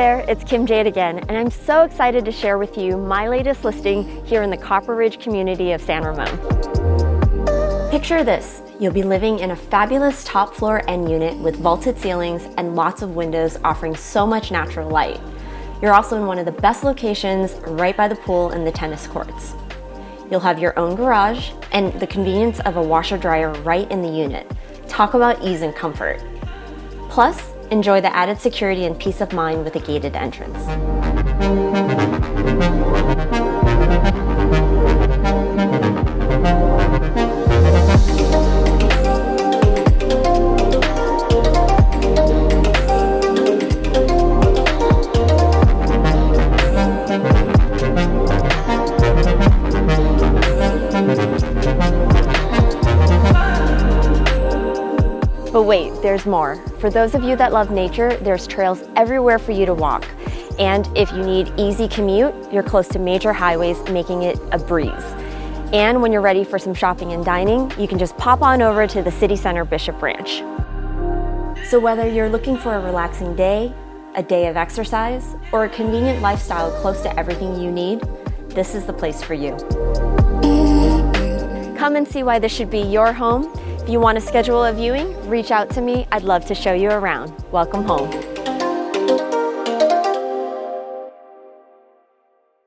there, it's Kim Jade again, and I'm so excited to share with you my latest listing here in the Copper Ridge community of San Ramon. Picture this, you'll be living in a fabulous top floor end unit with vaulted ceilings and lots of windows offering so much natural light. You're also in one of the best locations right by the pool and the tennis courts. You'll have your own garage and the convenience of a washer dryer right in the unit. Talk about ease and comfort. Plus, enjoy the added security and peace of mind with a gated entrance. But wait, there's more. For those of you that love nature, there's trails everywhere for you to walk. And if you need easy commute, you're close to major highways, making it a breeze. And when you're ready for some shopping and dining, you can just pop on over to the city center Bishop Ranch. So whether you're looking for a relaxing day, a day of exercise, or a convenient lifestyle close to everything you need, this is the place for you. Come and see why this should be your home. If you want to schedule a viewing, reach out to me. I'd love to show you around. Welcome home.